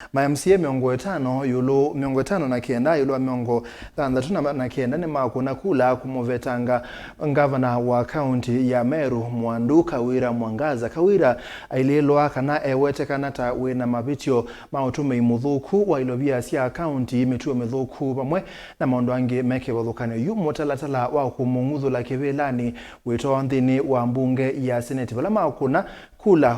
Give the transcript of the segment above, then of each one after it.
MCA 50 yiulu 59 yiulu 69 ni makuna kula kumuvetanga Ngavana wa kaunti ya Meru Kawira Mwangaza. Kawira aililwa kana ewete kanata wina mavityo mautume imuthuku wa ilobia sia kaunti mituo mithuku pamwe na maundu angi meke wathukane yu mutalatala wa kumung'uthulwa kivilani wito nthini wa mbunge ya seneti vala makuna kula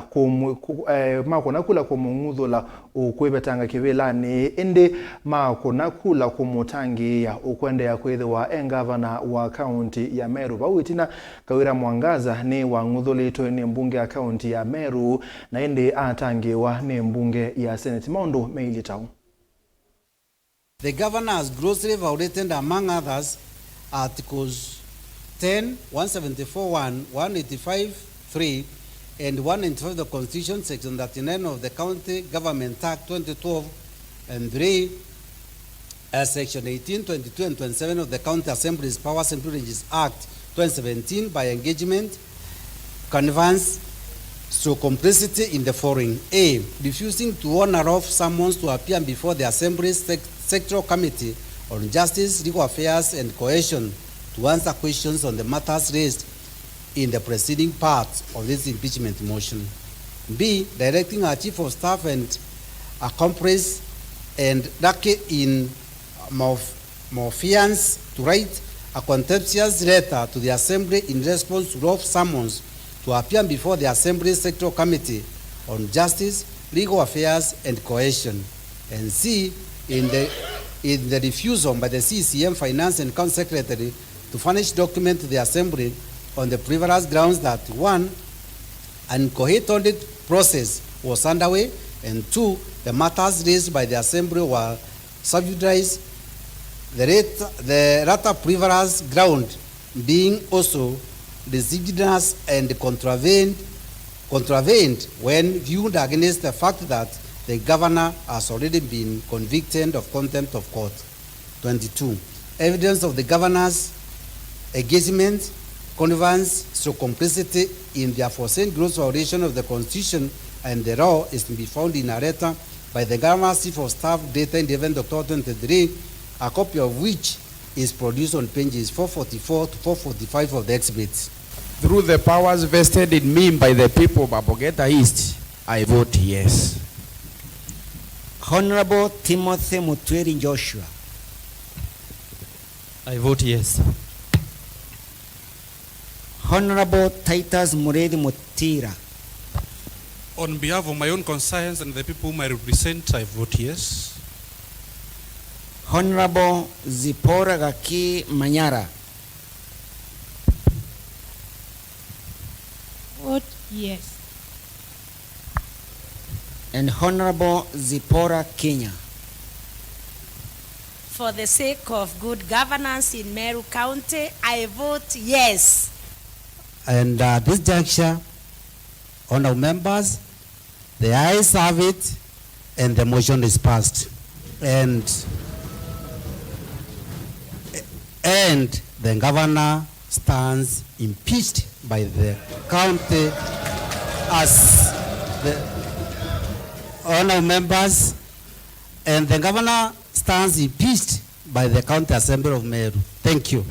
kumung'uthulwa kwivetanga kivilani indi makuna kula kumutangia ukwendea kwithiwa Ngavana wa kaunti ya Meru. Bawitina Kawira Mwangaza ni wang'uthulitwe ni mbunge ya kaunti ya Meru na indi atangiwa ni mbunge ya seneti. Maundu meili tau. The governor has grossly violated, among others, Articles 10, 174(1), 185(3), and 195 of the Constitution, Section 39 of the County Government Act 2012, and 3, Section 18, 22, and 27 of the County Assembly's Powers and Privileges Act 2017 by engagement, connivance, through complicity in the following: A, refusing to honor off summons to appear before the Assembly's Sectoral Committee on Justice, Legal Affairs, and Cohesion to answer questions on the matters raised in the preceding part of this impeachment motion. B, directing our Chief of Staff and accomplice and Dake in Morphians to write a contemptuous letter to the Assembly in response to rough summons to appear before the Assembly's Sectoral Committee on Justice, Legal Affairs, and Cohesion. And C, in the refusal by the CCM Finance and County Secretary to furnish document to the Assembly on the frivolous grounds that 1, an incoherent audit process was underway, and 2, the matters raised by the Assembly were subjudice, the latter frivolous ground being also litigious and contravened when viewed against the fact that the governor has already been convicted of contempt of court. 22, evidence of the governor's engagement, connivance, through complicity in the aforesaid gross violation of the Constitution and the law is to be found in a letter by the governor's Chief of Staff dated 11 October 2023, a copy of which is produced on pages 444 to 445 of the exhibits. Through the powers vested in me by the people of Abogeta East, I vote yes. Honorable Timothy Mutweri Joshua. I vote yes. Honorable Titus Muredi Mutira. On behalf of my own conscience and the people whom I represent, I vote yes. Honorable Zipora Gaki Manyara. Vote yes. And Honorable Zipora Kenya. For the sake of good governance in Meru County, I vote yes. And this juncture, honorable members, the ayes have it, and the motion is passed. And the governor stands impeached by the county as the honorable members, and the governor stands impeached by the County Assembly of Meru. Thank you.